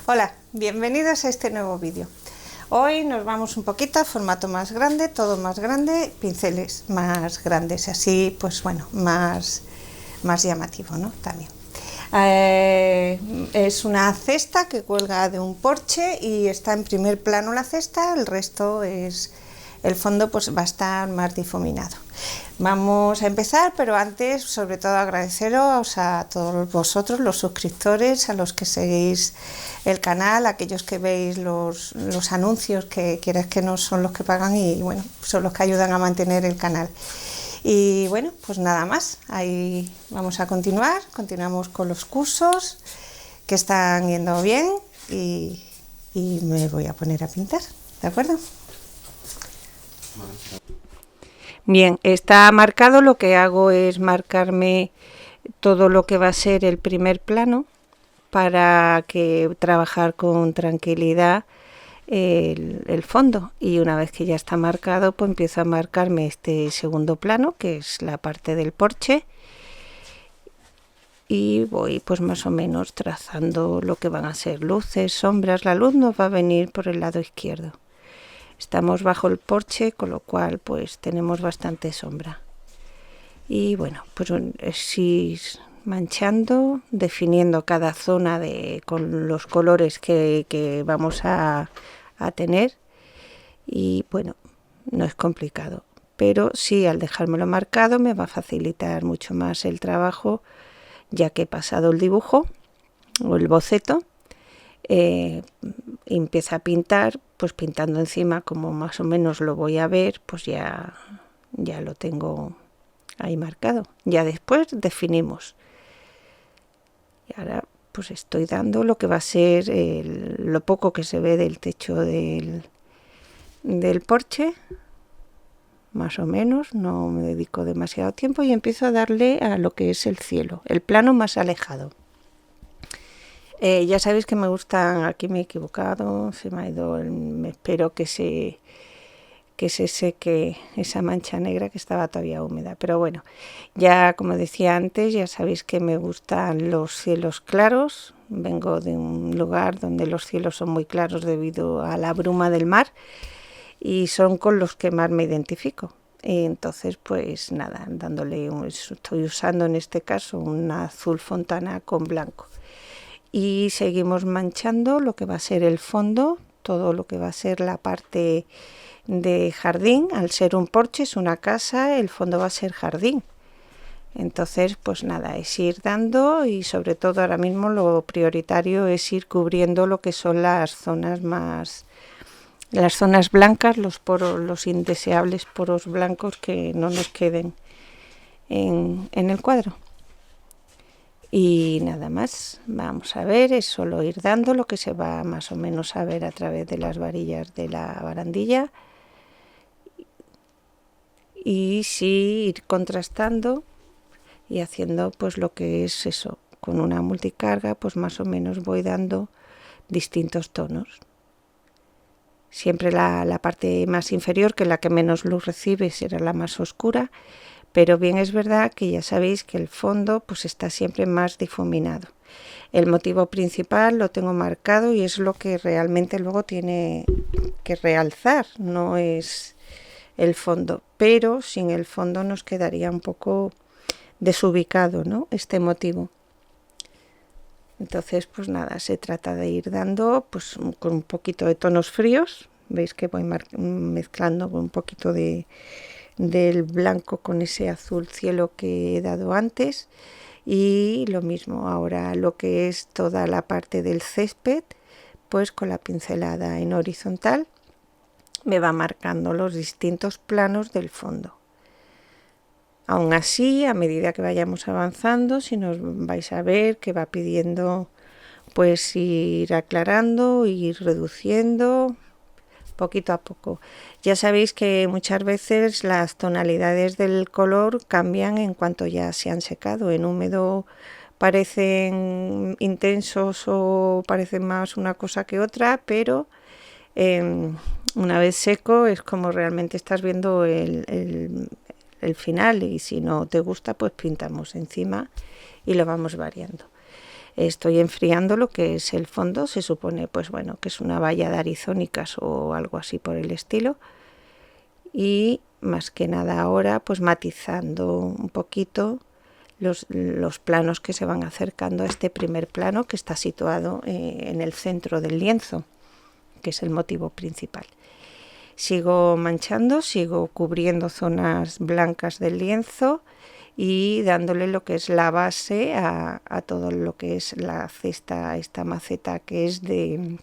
Hola, bienvenidos a este nuevo vídeo. Hoy nos vamos un poquito a formato más grande, todo más grande, pinceles más grandes, así pues bueno, más llamativo, ¿no? También. Es una cesta que cuelga de un porche y está en primer plano la cesta, el resto es... el fondo pues va a estar más difuminado. Vamos a empezar, pero antes sobre todo agradeceros a todos vosotros, los suscriptores, a los que seguís el canal, a aquellos que veis los anuncios, que quieras que no son los que pagan y bueno, son los que ayudan a mantener el canal. Y bueno, pues nada más, ahí vamos a continuamos con los cursos que están yendo bien y me voy a poner a pintar, ¿de acuerdo? Bien, está marcado, lo que hago es marcarme todo lo que va a ser el primer plano para que trabajar con tranquilidad el fondo, y una vez que ya está marcado pues empiezo a marcarme este segundo plano que es la parte del porche y voy pues más o menos trazando lo que van a ser luces, sombras. La luz nos va a venir por el lado izquierdo. Estamos bajo el porche, con lo cual pues tenemos bastante sombra. Y bueno, pues sí, manchando, definiendo cada zona con los colores que vamos a tener. Y bueno, no es complicado, pero sí, al dejármelo marcado me va a facilitar mucho más el trabajo, ya que he pasado el dibujo o el boceto. Empieza a pintar, pues pintando encima, como más o menos lo voy a ver, pues ya lo tengo ahí marcado. Ya después definimos. Y ahora pues estoy dando lo que va a ser lo poco que se ve del techo del porche, más o menos, no me dedico demasiado tiempo y empiezo a darle a lo que es el cielo, el plano más alejado. Ya sabéis que me gustan, aquí me he equivocado, se me ha ido, espero que se seque esa mancha negra que estaba todavía húmeda, pero bueno, ya como decía antes, ya sabéis que me gustan los cielos claros. Vengo de un lugar donde los cielos son muy claros debido a la bruma del mar y son con los que más me identifico. Y entonces pues nada, estoy usando en este caso un azul fontana con blanco. Y seguimos manchando lo que va a ser el fondo, todo lo que va a ser la parte de jardín. Al ser un porche, es una casa, el fondo va a ser jardín. Entonces pues nada, es ir dando, y sobre todo ahora mismo lo prioritario es ir cubriendo lo que son las zonas blancas, los poros, los indeseables poros blancos que no nos queden en el cuadro. Y nada más, vamos a ver, es solo ir dando lo que se va más o menos a ver a través de las varillas de la barandilla. Y sí, ir contrastando y haciendo pues lo que es eso, con una multicarga pues más o menos voy dando distintos tonos. Siempre la parte más inferior, que es la que menos luz recibe, será la más oscura, pero bien es verdad que ya sabéis que el fondo pues está siempre más difuminado. El motivo principal lo tengo marcado y es lo que realmente luego tiene que realzar, no es el fondo, pero sin el fondo nos quedaría un poco desubicado, ¿no?, este motivo. Entonces pues nada, se trata de ir dando pues con un poquito de tonos fríos. Veis que voy mezclando con un poquito del blanco con ese azul cielo que he dado antes. Y lo mismo ahora lo que es toda la parte del césped, pues con la pincelada en horizontal me va marcando los distintos planos del fondo. Aún así, a medida que vayamos avanzando, si nos vais a ver que va pidiendo pues ir aclarando, ir reduciendo poquito a poco. Ya sabéis que muchas veces las tonalidades del color cambian en cuanto ya se han secado. En húmedo parecen intensos o parecen más una cosa que otra, pero una vez seco es como realmente estás viendo el final, y si no te gusta pues pintamos encima y lo vamos variando. estoy enfriando lo que es el fondo. Se supone, pues bueno, que es una valla de arizónicas o algo así por el estilo. Y más que nada ahora, pues matizando un poquito los planos que se van acercando a este primer plano que está situado en el centro del lienzo, que es el motivo principal. Sigo manchando, sigo cubriendo zonas blancas del lienzo y dándole lo que es la base a todo lo que es la cesta, esta maceta que es de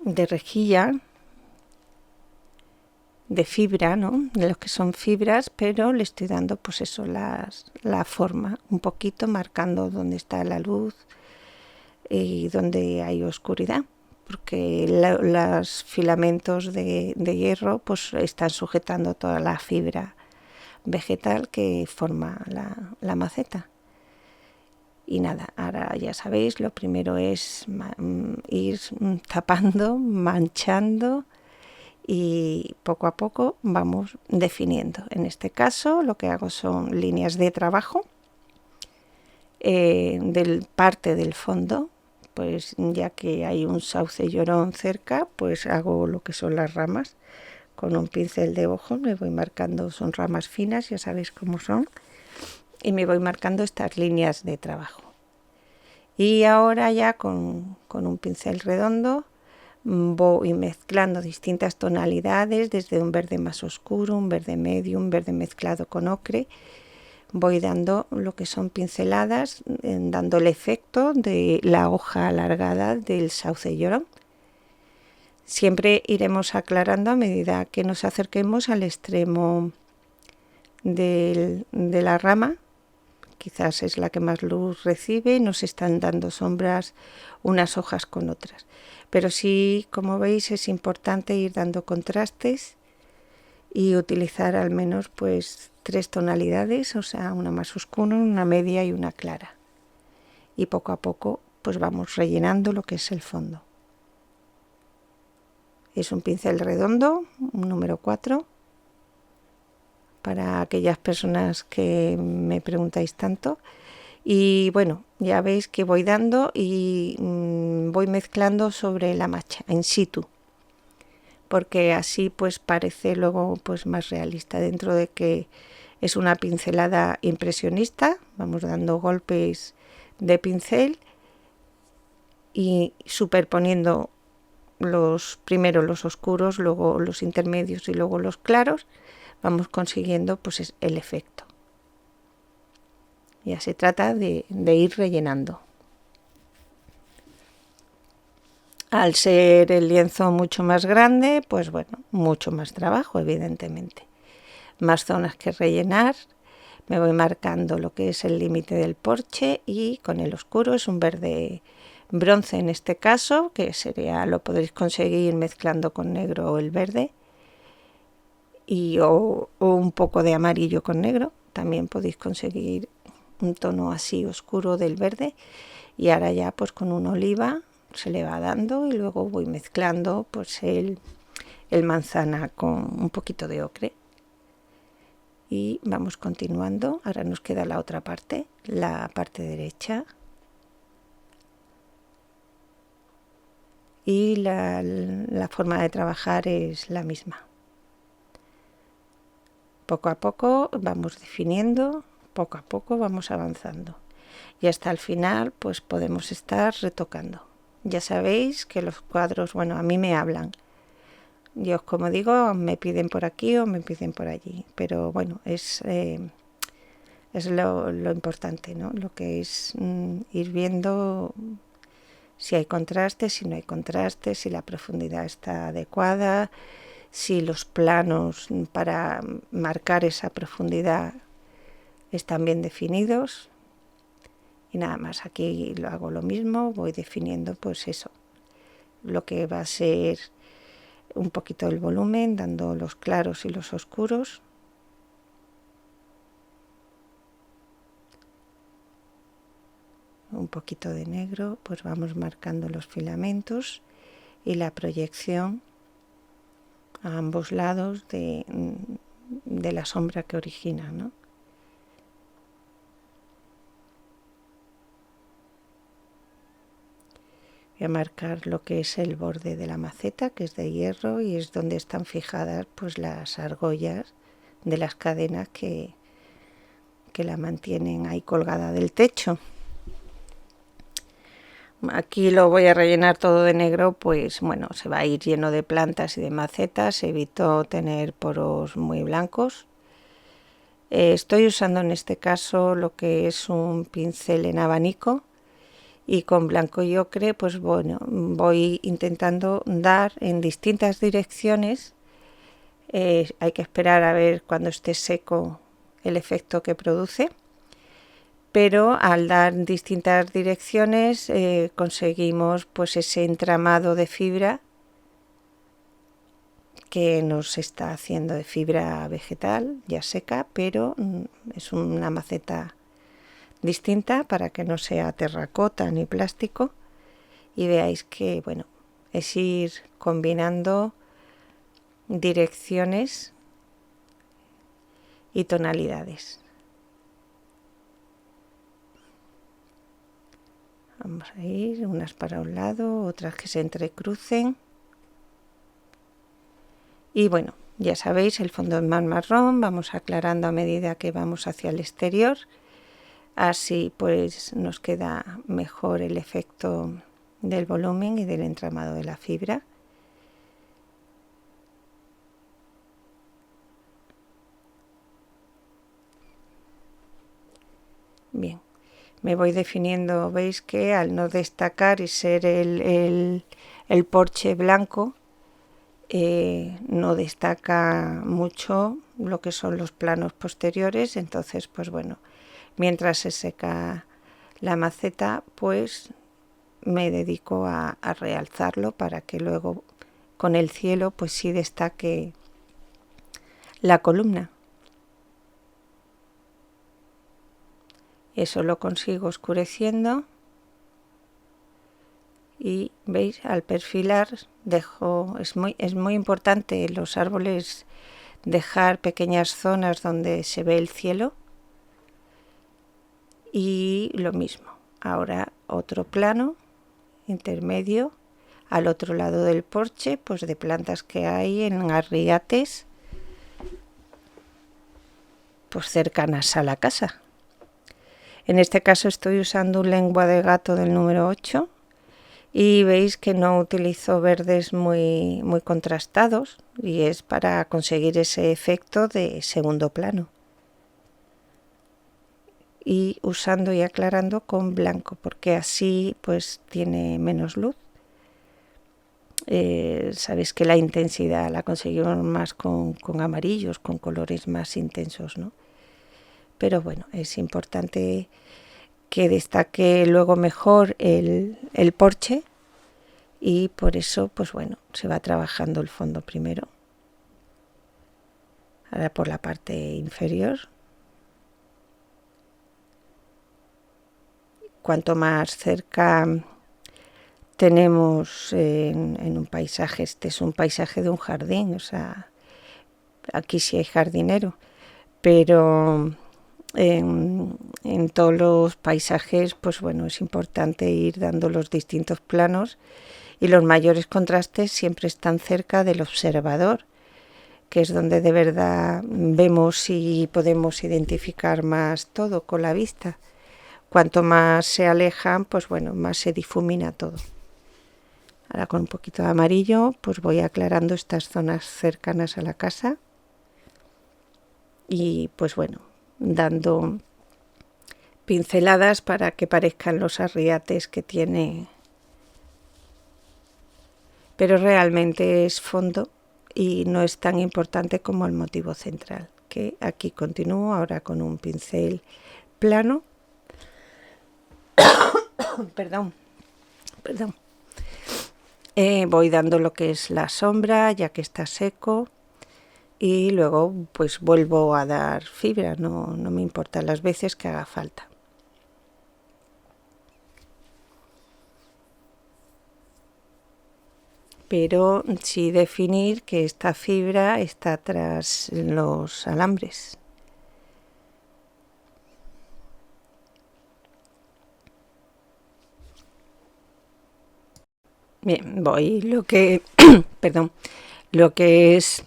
rejilla, de fibra, ¿no? De lo que son fibras, pero le estoy dando pues eso, la forma, un poquito marcando dónde está la luz y dónde hay oscuridad, porque los filamentos de hierro pues están sujetando toda la fibra vegetal que forma la maceta. Y nada, ahora ya sabéis, lo primero es ir tapando, manchando, y poco a poco vamos definiendo. En este caso lo que hago son líneas de trabajo del parte del fondo, pues ya que hay un sauce llorón cerca, pues hago lo que son las ramas. Con un pincel de ojo me voy marcando, son ramas finas, ya sabéis cómo son, y me voy marcando estas líneas de trabajo. Y ahora ya con un pincel redondo voy mezclando distintas tonalidades, desde un verde más oscuro, un verde medio, un verde mezclado con ocre. Voy dando lo que son pinceladas, dando el efecto de la hoja alargada del sauce llorón. Siempre iremos aclarando a medida que nos acerquemos al extremo de la rama. Quizás es la que más luz recibe, nos están dando sombras unas hojas con otras. Pero sí, como veis, es importante ir dando contrastes y utilizar al menos pues 3 tonalidades, o sea, una más oscura, una media y una clara. Y poco a poco pues vamos rellenando lo que es el fondo. Es un pincel redondo, un número 4, para aquellas personas que me preguntáis tanto. Y bueno, ya veis que voy dando y voy mezclando sobre la macha en situ, porque así pues parece luego pues más realista, dentro de que es una pincelada impresionista. Vamos dando golpes de pincel y superponiendo primero los oscuros, luego los intermedios y luego los claros. Vamos consiguiendo pues el efecto. Ya se trata de ir rellenando. Al ser el lienzo mucho más grande, pues bueno, mucho más trabajo, evidentemente. Más zonas que rellenar. Me voy marcando lo que es el límite del porche y con el oscuro es un verde bronce en este caso, que sería, lo podréis conseguir mezclando con negro o el verde, o un poco de amarillo con negro. También podéis conseguir un tono así oscuro del verde, y ahora ya pues con un oliva se le va dando y luego voy mezclando pues el manzana con un poquito de ocre y vamos continuando. Ahora nos queda la otra parte, la parte derecha, y la forma de trabajar es la misma. Poco a poco vamos definiendo, poco a poco vamos avanzando y hasta el final pues podemos estar retocando. Ya sabéis que los cuadros, bueno, a mí me hablan. Yo, como digo, me piden por aquí o me piden por allí, pero bueno, es lo importante, ¿no? Lo que es ir viendo si hay contraste, si no hay contraste, si la profundidad está adecuada, si los planos para marcar esa profundidad están bien definidos. Y nada más, aquí lo hago lo mismo, voy definiendo pues eso, lo que va a ser un poquito el volumen, dando los claros y los oscuros. Un poquito de negro, pues vamos marcando los filamentos y la proyección a ambos lados de la sombra que origina, ¿no? Voy a marcar lo que es el borde de la maceta, que es de hierro, y es donde están fijadas pues las argollas de las cadenas que la mantienen ahí colgada del techo. Aquí lo voy a rellenar todo de negro, pues bueno, se va a ir lleno de plantas y de macetas. Evito tener poros muy blancos. Estoy usando en este caso lo que es un pincel en abanico, y con blanco y ocre pues bueno, voy intentando dar en distintas direcciones. Hay que esperar a ver cuando esté seco el efecto que produce, pero al dar distintas direcciones conseguimos pues ese entramado de fibra que nos está haciendo, de fibra vegetal ya seca, pero es una maceta distinta para que no sea terracota ni plástico. Y veáis que bueno, es ir combinando direcciones y tonalidades. Vamos a ir unas para un lado, otras que se entrecrucen. Y bueno, ya sabéis, el fondo es más marrón, vamos aclarando a medida que vamos hacia el exterior. Así pues nos queda mejor el efecto del volumen y del entramado de la fibra. Bien, me voy definiendo. Veis que al no destacar y ser el porche blanco, no destaca mucho lo que son los planos posteriores. Entonces pues bueno, mientras se seca la maceta pues me dedico a realzarlo para que luego con el cielo pues sí destaque la columna. Eso lo consigo oscureciendo, y veis, al perfilar dejo, es muy importante en los árboles dejar pequeñas zonas donde se ve el cielo. Y lo mismo, ahora otro plano intermedio al otro lado del porche, pues de plantas que hay en arriates pues cercanas a la casa. En este caso estoy usando un lengua de gato del número 8, y veis que no utilizo verdes muy contrastados, y es para conseguir ese efecto de segundo plano, y usando y aclarando con blanco porque así pues tiene menos luz. Sabéis que la intensidad la conseguimos más con amarillos, con colores más intensos, ¿no? Pero bueno, es importante que destaque luego mejor el porche, y por eso pues bueno, se va trabajando el fondo primero. Ahora por la parte inferior. Cuanto más cerca tenemos en un paisaje, este es un paisaje de un jardín, o sea, aquí sí hay jardinero, pero en todos los paisajes pues bueno, es importante ir dando los distintos planos, y los mayores contrastes siempre están cerca del observador, que es donde de verdad vemos y podemos identificar más todo con la vista. Cuanto más se alejan, pues bueno, más se difumina todo. Ahora con un poquito de amarillo pues voy aclarando estas zonas cercanas a la casa, y pues bueno, dando pinceladas para que parezcan los arriates que tiene, pero realmente es fondo y no es tan importante como el motivo central, que aquí continúo ahora con un pincel plano. perdón. Voy dando lo que es la sombra ya que está seco, y luego pues vuelvo a dar fibra, no me importa las veces que haga falta. Pero sí definir que esta fibra está tras los alambres. Bien, voy perdón, lo que es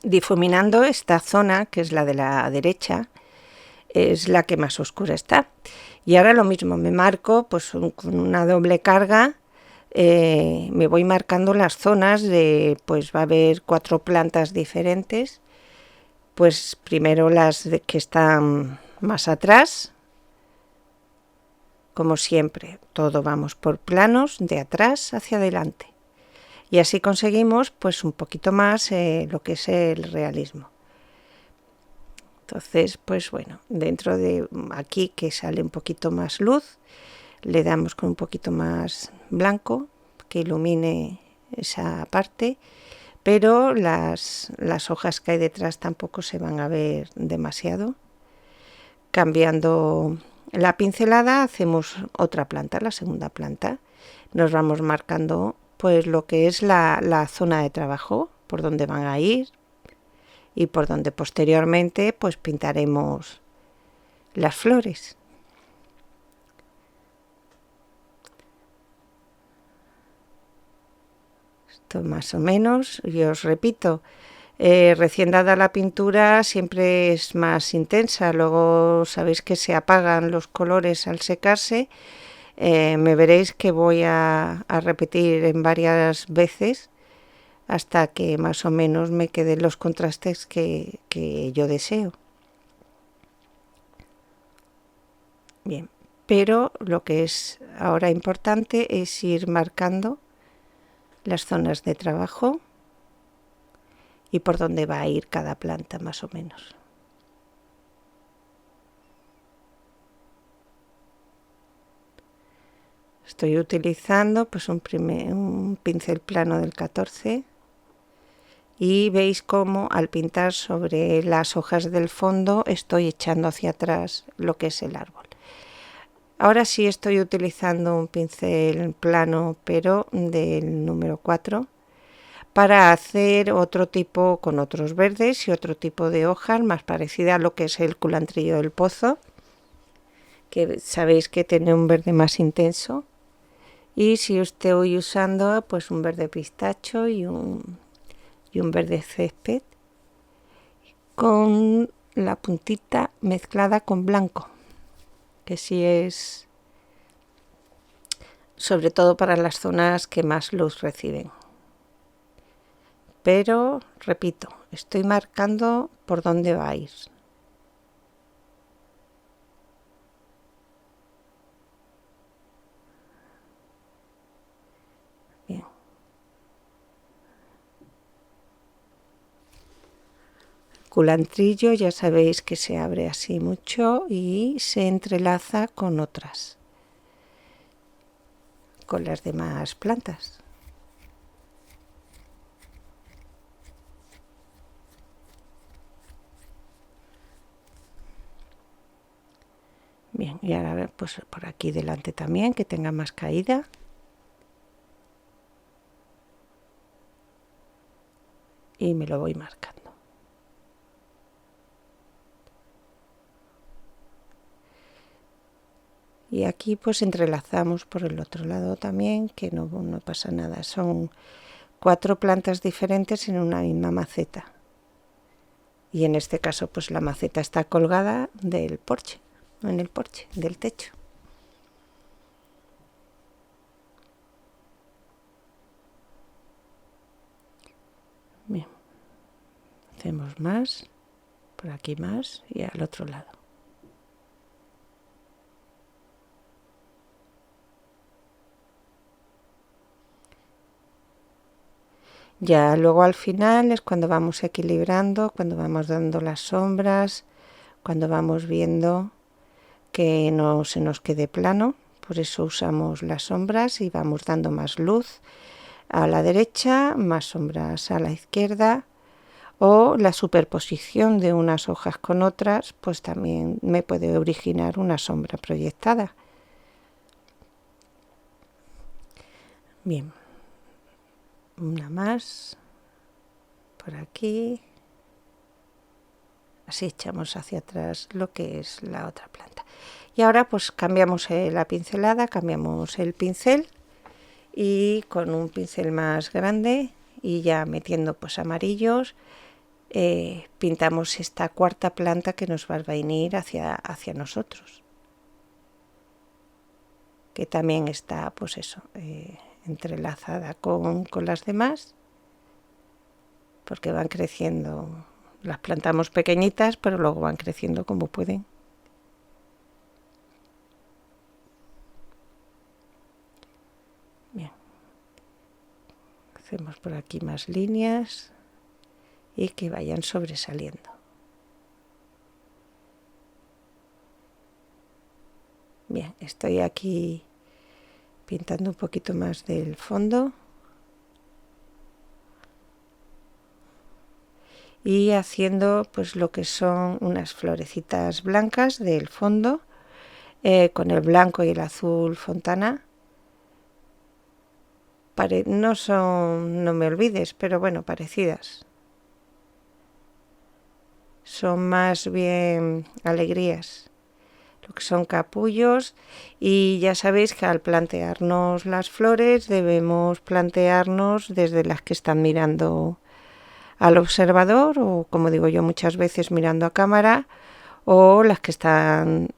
difuminando esta zona, que es la de la derecha, es la que más oscura está. Y ahora lo mismo, me marco pues con una doble carga, me voy marcando las zonas pues va a haber 4 plantas diferentes, pues primero las que están más atrás, como siempre, todo vamos por planos de atrás hacia adelante. Y así conseguimos pues un poquito más lo que es el realismo. Entonces, pues bueno, dentro de aquí que sale un poquito más luz, le damos con un poquito más blanco que ilumine esa parte, pero las hojas que hay detrás tampoco se van a ver demasiado. Cambiando la pincelada hacemos otra planta, la segunda planta. Nos vamos marcando pues lo que es la zona de trabajo, por donde van a ir y por donde posteriormente pues pintaremos las flores. Esto más o menos, y os repito, recién dada la pintura siempre es más intensa, luego sabéis que se apagan los colores al secarse. Me veréis que voy a repetir en varias veces hasta que más o menos me queden los contrastes que yo deseo. Bien, pero lo que es ahora importante es ir marcando las zonas de trabajo y por dónde va a ir cada planta más o menos. Estoy utilizando pues un pincel plano del 14 y veis cómo al pintar sobre las hojas del fondo estoy echando hacia atrás lo que es el árbol. Ahora sí estoy utilizando un pincel plano pero del número 4 para hacer otro tipo con otros verdes y otro tipo de hojas más parecida a lo que es el culantrillo del pozo, que sabéis que tiene un verde más intenso. Y si estoy usando pues un verde pistacho y un verde césped con la puntita mezclada con blanco, que sí es sobre todo para las zonas que más luz reciben. Pero, repito, estoy marcando por dónde va a ir. Bien. Culantrillo ya sabéis que se abre así mucho y se entrelaza con otras, con las demás plantas. Bien, y ahora pues por aquí delante también, que tenga más caída. Y me lo voy marcando. Y aquí pues entrelazamos por el otro lado también, que no pasa nada. Son 4 plantas diferentes en una misma maceta. Y en este caso pues la maceta está colgada del porche, en el porche, del techo. Bien, hacemos más, por aquí más y al otro lado. Ya luego al final es cuando vamos equilibrando, cuando vamos dando las sombras, cuando vamos viendo que no se nos quede plano. Por eso usamos las sombras y vamos dando más luz a la derecha, más sombras a la izquierda, o la superposición de unas hojas con otras, pues también me puede originar una sombra proyectada. Bien, una más por aquí. Así echamos hacia atrás lo que es la otra planta. Y ahora pues cambiamos la pincelada, cambiamos el pincel y con un pincel más grande y ya metiendo pues amarillos pintamos esta cuarta planta que nos va a venir hacia nosotros, que también está pues eso, entrelazada con las demás, porque van creciendo. Las plantamos pequeñitas, pero luego van creciendo como pueden. Bien, hacemos por aquí más líneas y que vayan sobresaliendo. Bien, estoy aquí pintando un poquito más del fondo y haciendo pues lo que son unas florecitas blancas del fondo con el blanco y el azul fontana. No son, no me olvides, pero bueno, parecidas. Son más bien alegrías, lo que son capullos, y ya sabéis que al plantearnos las flores debemos plantearnos desde las que están mirando al observador, o como digo yo muchas veces mirando a cámara, o las que están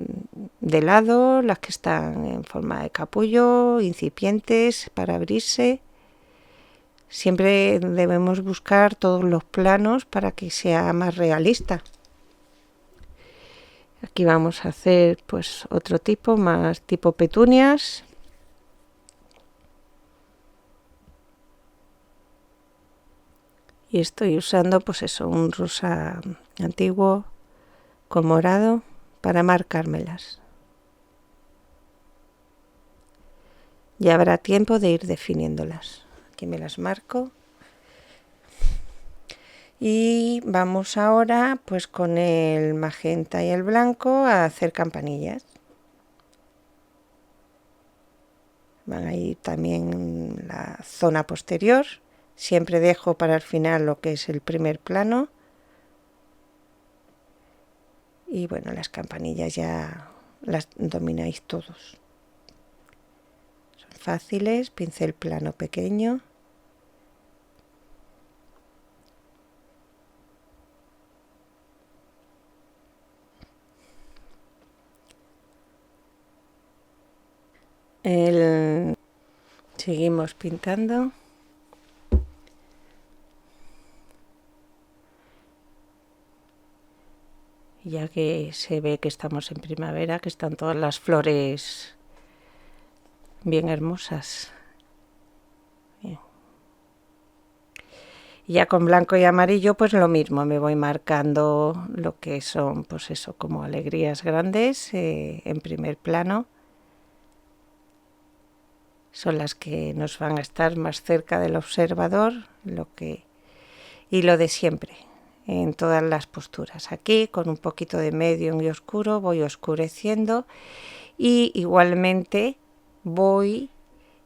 de lado, las que están en forma de capullo, incipientes para abrirse. Siempre debemos buscar todos los planos para que sea más realista. Aquí vamos a hacer pues otro tipo, más tipo petunias. Y estoy usando pues eso, un rosa antiguo con morado para marcármelas. Ya habrá tiempo de ir definiéndolas. Aquí me las marco. Y vamos ahora pues con el magenta y el blanco a hacer campanillas. Van a ir también la zona posterior. Siempre dejo para el final lo que es el primer plano. Y bueno, las campanillas ya las domináis todos. Son fáciles, pincel plano pequeño. Seguimos pintando. Ya que se ve que estamos en primavera, que están todas las flores bien hermosas. Bien. Y ya con blanco y amarillo pues lo mismo, me voy marcando lo que son pues eso, como alegrías grandes en primer plano. Son las que nos van a estar más cerca del observador, y lo de siempre, en todas las posturas. Aquí con un poquito de medium y oscuro voy oscureciendo y igualmente voy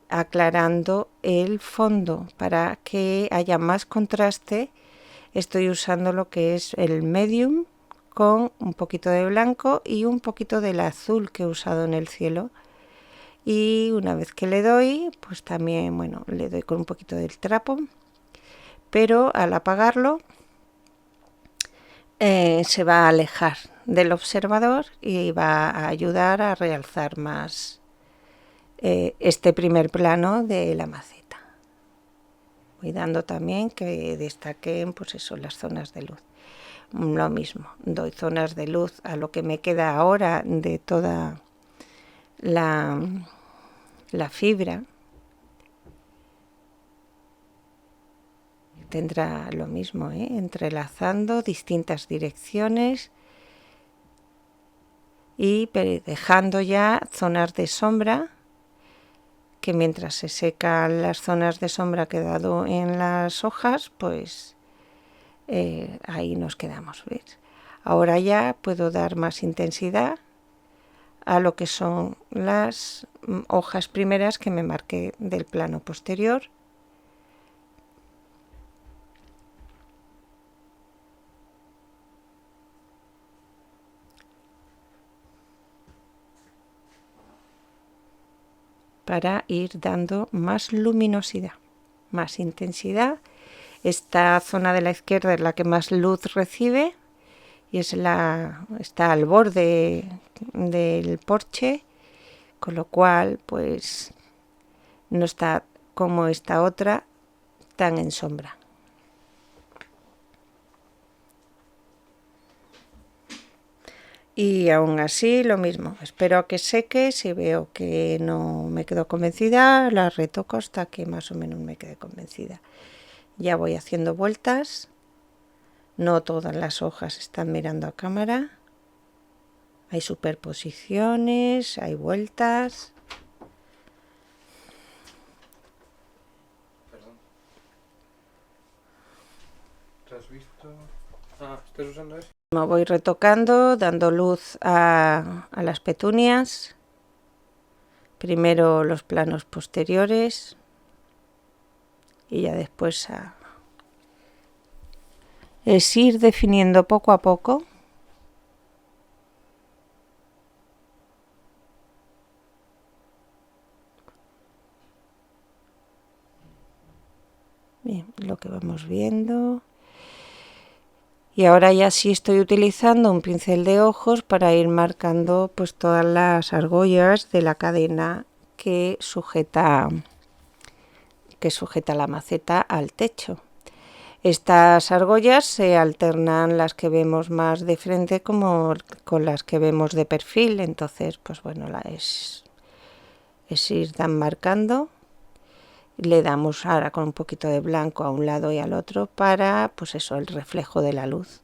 aclarando el fondo para que haya más contraste. Estoy usando lo que es el medium con un poquito de blanco y un poquito del azul que he usado en el cielo. Y una vez que le doy, pues también, bueno, le doy con un poquito del trapo, pero al apagarlo se va a alejar del observador y va a ayudar a realzar más este primer plano de la maceta. Voy dando también que destaquen pues eso, las zonas de luz. Lo mismo, doy zonas de luz a lo que me queda ahora de toda la fibra. Tendrá lo mismo, entrelazando distintas direcciones y dejando ya zonas de sombra, que mientras se secan las zonas de sombra que he dado en las hojas, pues ahí nos quedamos, ¿ves? Ahora ya puedo dar más intensidad a lo que son las hojas primeras que me marqué del plano posterior. para ir dando más luminosidad, más intensidad. Esta zona de la izquierda es la que más luz recibe y está al borde del porche, con lo cual pues no está como esta otra tan en sombra. Y aún así lo mismo, espero a que seque. Si veo que no me quedo convencida, la retoco hasta que más o menos me quede convencida. Ya voy haciendo vueltas, no todas las hojas están mirando a cámara, hay superposiciones, hay vueltas. Perdón. ¿Te has visto? Ah, ¿estás usando eso? Me voy retocando, dando luz a las petunias. Primero los planos posteriores y ya después es ir definiendo poco a poco. Bien, lo que vamos viendo. Y ahora ya sí estoy utilizando un pincel de ojos para ir marcando pues todas las argollas de la cadena que sujeta la maceta al techo. Estas argollas se alternan las que vemos más de frente como con las que vemos de perfil, entonces pues bueno, es ir marcando. Le damos ahora con un poquito de blanco a un lado y al otro para pues eso, el reflejo de la luz.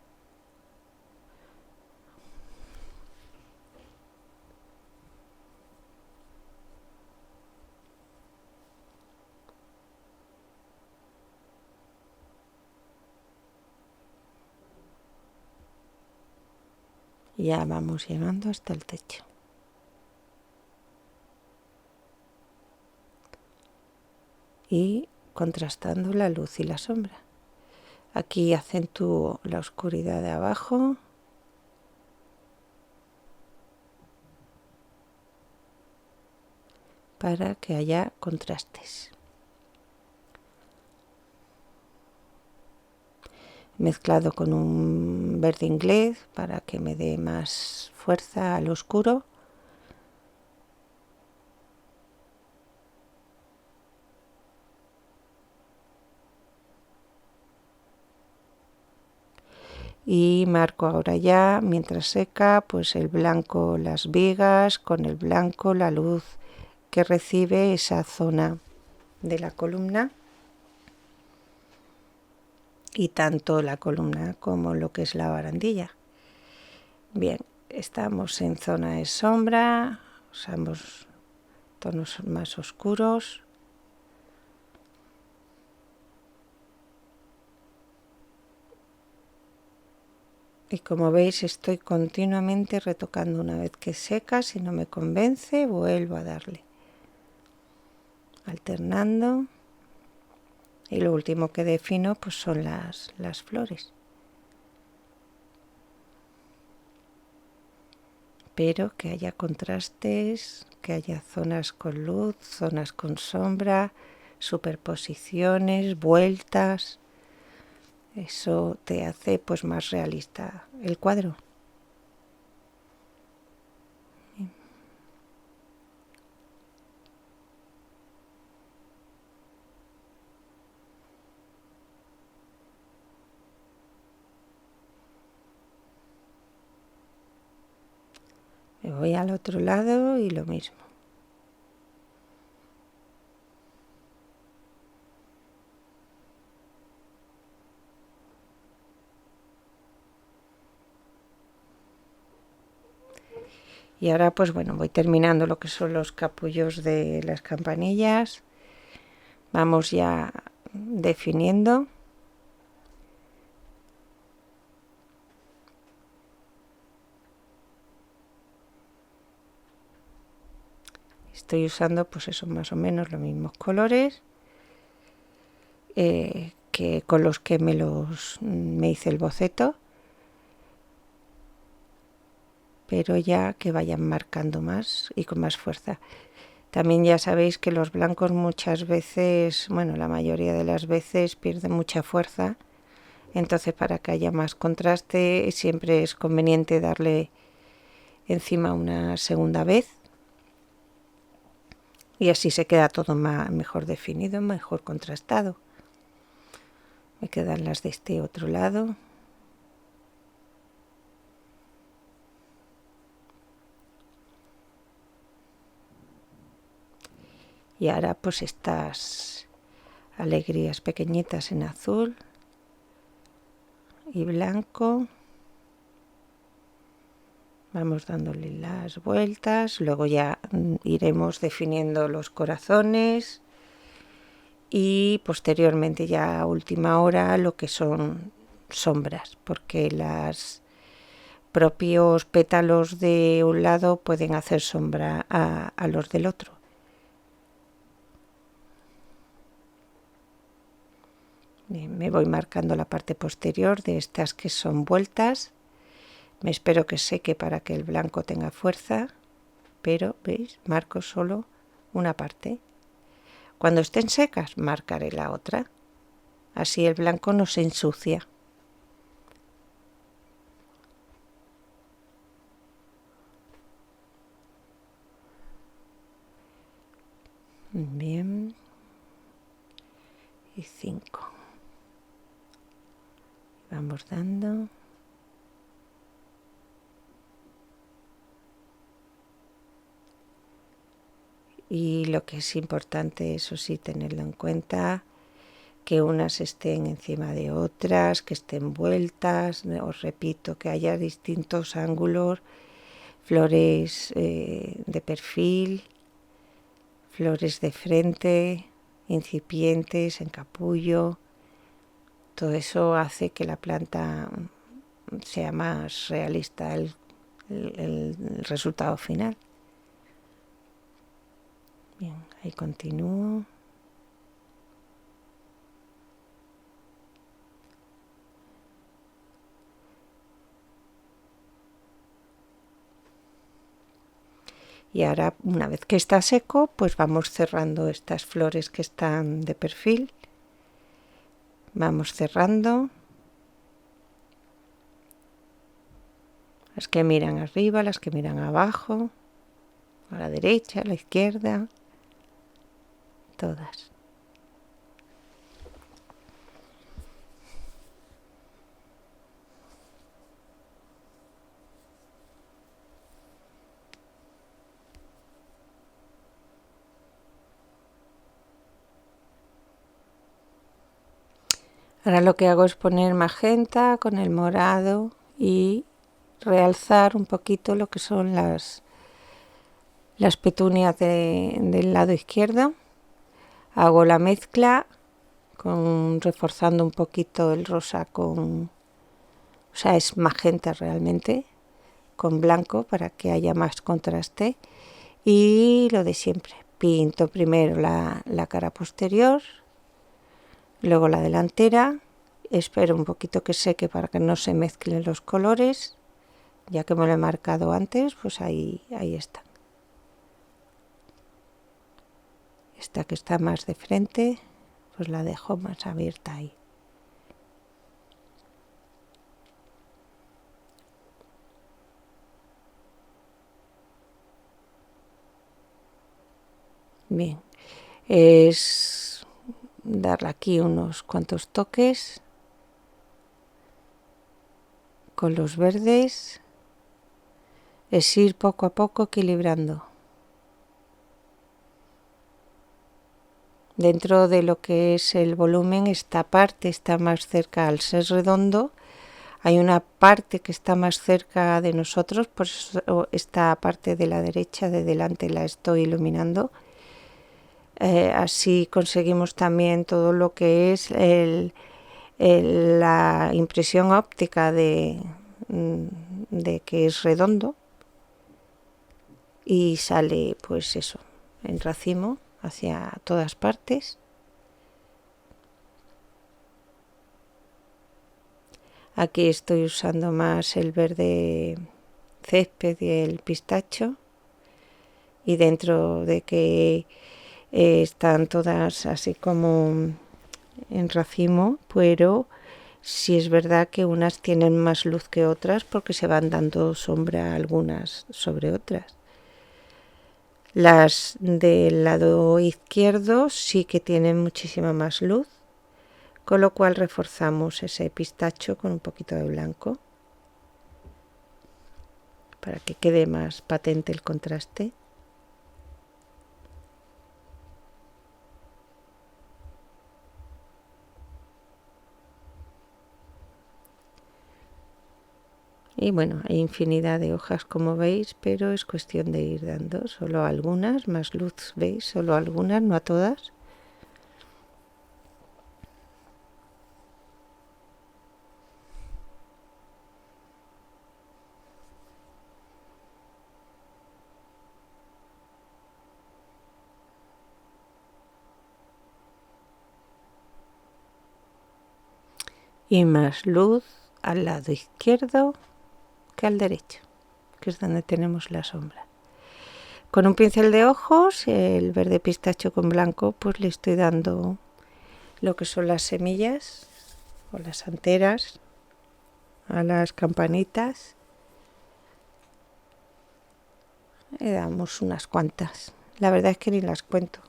Ya vamos llegando hasta el techo. Y contrastando la luz y la sombra. Aquí acentúo la oscuridad de abajo. Para que haya contrastes. Mezclado con un verde inglés para que me dé más fuerza al oscuro. Y marco ahora ya, mientras seca, pues el blanco, las vigas, con el blanco la luz que recibe esa zona de la columna. Y tanto la columna como lo que es la barandilla. Bien, estamos en zona de sombra, usamos tonos más oscuros. Y como veis estoy continuamente retocando. Una vez que seca, si no me convence, vuelvo a darle. Alternando. Y lo último que defino pues son las flores. Pero que haya contrastes, que haya zonas con luz, zonas con sombra, superposiciones, vueltas. Eso te hace pues más realista el cuadro. Me voy al otro lado y lo mismo. Y ahora pues bueno, voy terminando lo que son los capullos de las campanillas. Vamos ya definiendo. Estoy usando pues eso, más o menos los mismos colores que con los que me hice el boceto, pero ya que vayan marcando más y con más fuerza. También ya sabéis que los blancos muchas veces, bueno, la mayoría de las veces pierden mucha fuerza. Entonces, para que haya más contraste, siempre es conveniente darle encima una segunda vez. Y así se queda todo mejor definido, mejor contrastado. Me quedan las de este otro lado. Y ahora pues estas alegrías pequeñitas en azul y blanco. Vamos dándole las vueltas, luego ya iremos definiendo los corazones y posteriormente ya a última hora lo que son sombras, porque los propios pétalos de un lado pueden hacer sombra a los del otro. Bien, me voy marcando la parte posterior de estas que son vueltas. Me espero que seque para que el blanco tenga fuerza, pero, ¿veis? Marco solo una parte. Cuando estén secas, marcaré la otra. Así el blanco no se ensucia. Bien. Y 5. Vamos dando. Y lo que es importante, eso sí, tenerlo en cuenta, que unas estén encima de otras, que estén vueltas. Os repito, que haya distintos ángulos, flores de perfil, flores de frente, incipientes, en capullo. Todo eso hace que la planta sea más realista el resultado final. Bien, ahí continúo. Y ahora, una vez que está seco, pues vamos cerrando estas flores que están de perfil. Vamos cerrando. Las que miran arriba, las que miran abajo, a la derecha, a la izquierda, todas. Ahora lo que hago es poner magenta con el morado y realzar un poquito lo que son las petunias del lado izquierdo. Hago la mezcla reforzando un poquito el rosa o sea, es magenta realmente, con blanco para que haya más contraste. Y lo de siempre, pinto primero la cara posterior, luego la delantera, espero un poquito que seque para que no se mezclen los colores, ya que me lo he marcado antes, pues ahí está. Esta que está más de frente, pues la dejo más abierta ahí. Bien, es darle aquí unos cuantos toques con los verdes, es ir poco a poco equilibrando. Dentro de lo que es el volumen, esta parte está más cerca al ser redondo. Hay una parte que está más cerca de nosotros, por eso esta parte de la derecha de delante la estoy iluminando. Así conseguimos también todo lo que es la impresión óptica de que es redondo y sale pues eso, en racimo hacia todas partes. Aquí estoy usando más el verde césped y el pistacho y dentro de que están todas así como en racimo, pero sí es verdad que unas tienen más luz que otras porque se van dando sombra algunas sobre otras. Las del lado izquierdo sí que tienen muchísima más luz, con lo cual reforzamos ese pistacho con un poquito de blanco para que quede más patente el contraste. Y bueno, hay infinidad de hojas como veis, pero es cuestión de ir dando solo algunas, más luz veis, solo algunas, no a todas. Y más luz al lado izquierdo que al derecho, que es donde tenemos la sombra. Con un pincel de ojos, el verde pistacho con blanco, pues le estoy dando lo que son las semillas o las anteras a las campanitas. Le damos unas cuantas. La verdad es que ni las cuento.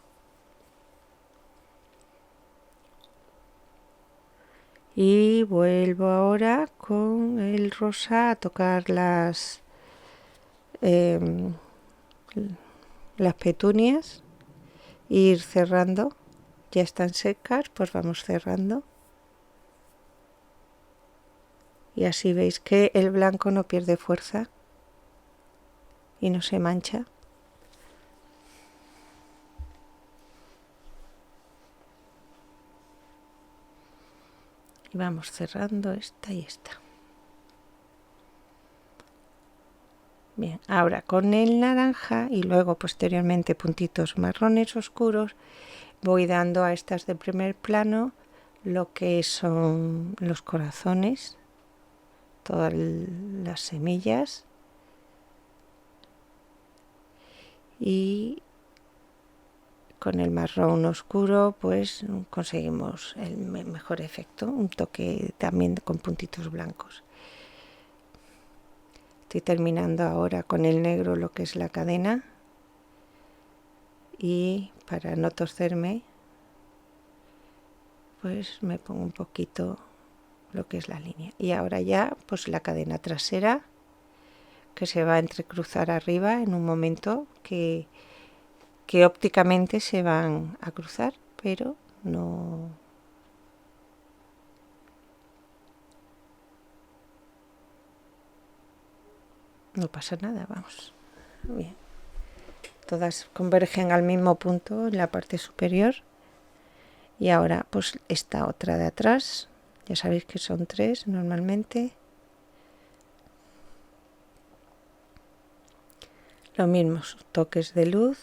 Y vuelvo ahora con el rosa a tocar las petunias e ir cerrando. Ya están secas, pues vamos cerrando. Y así veis que el blanco no pierde fuerza y no se mancha. Y vamos cerrando esta y esta. Bien, ahora con el naranja y luego posteriormente puntitos marrones oscuros voy dando a estas de primer plano lo que son los corazones, todas las semillas, y con el marrón oscuro pues conseguimos el mejor efecto, un toque también con puntitos blancos. Estoy terminando ahora con el negro lo que es la cadena, y para no torcerme pues me pongo un poquito lo que es la línea. Y ahora ya pues la cadena trasera, que se va a entrecruzar arriba en un momento que ópticamente se van a cruzar, pero no pasa nada, vamos. Bien. Todas convergen al mismo punto en la parte superior. Y ahora pues esta otra de atrás, ya sabéis que son 3 normalmente. Los mismos toques de luz.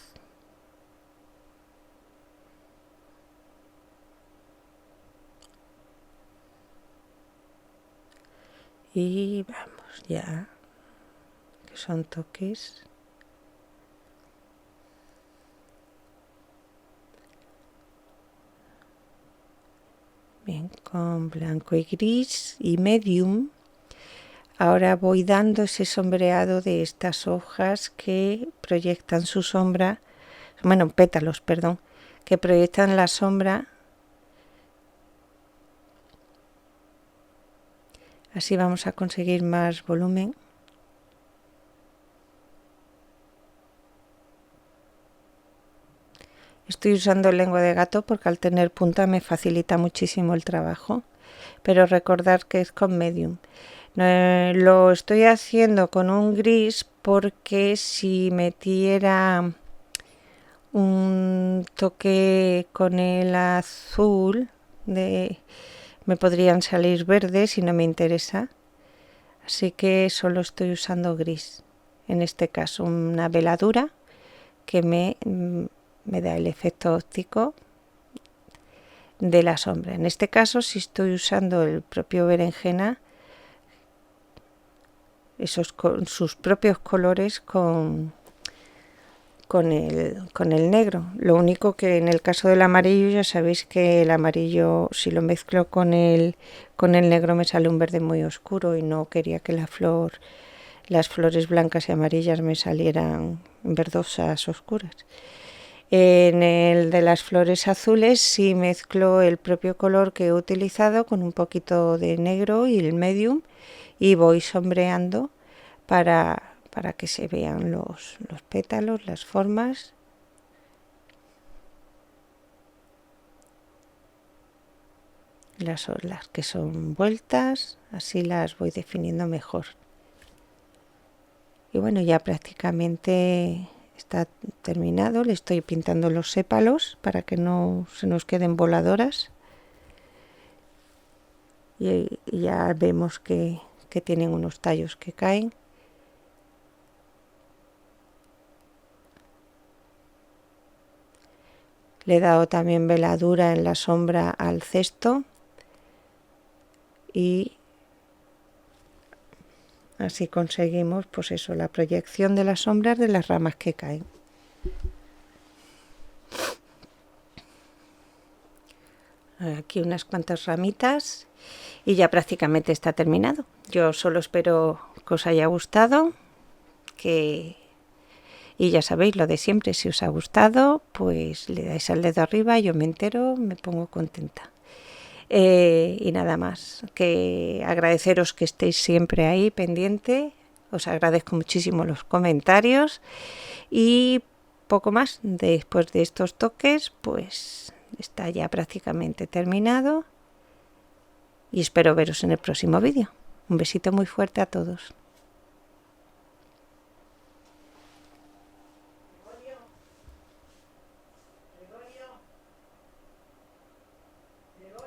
Y vamos ya, que son toques. Bien, con blanco y gris y medium. Ahora voy dando ese sombreado de estas hojas que proyectan su sombra, bueno, pétalos, perdón, que proyectan la sombra. Así vamos a conseguir más volumen. Estoy usando lengua de gato porque al tener punta me facilita muchísimo el trabajo, pero recordad que es con medium. Lo estoy haciendo con un gris porque si metiera un toque con el azul me podrían salir verdes y no me interesa, así que solo estoy usando gris. En este caso una veladura que me da el efecto óptico de la sombra. En este caso, si estoy usando el propio berenjena, esos con sus propios colores con con el negro. Lo único que en el caso del amarillo, ya sabéis que el amarillo, si lo mezclo con el negro, me sale un verde muy oscuro y no quería que las flores blancas y amarillas me salieran verdosas oscuras. En el de las flores azules sí mezclo el propio color que he utilizado con un poquito de negro y el medium y voy sombreando para que se vean los pétalos, las formas. Las que son vueltas, así las voy definiendo mejor. Y bueno, ya prácticamente está terminado. Le estoy pintando los sépalos para que no se nos queden voladoras. Y ya vemos que tienen unos tallos que caen. Le he dado también veladura en la sombra al cesto y así conseguimos, pues eso, la proyección de las sombras de las ramas que caen. Aquí unas cuantas ramitas y ya prácticamente está terminado. Yo solo espero que os haya gustado, y ya sabéis lo de siempre, si os ha gustado, pues le dais al dedo arriba, yo me entero, me pongo contenta. Y nada más, que agradeceros que estéis siempre ahí pendiente, os agradezco muchísimo los comentarios y poco más. Después de estos toques, pues está ya prácticamente terminado y espero veros en el próximo vídeo. Un besito muy fuerte a todos.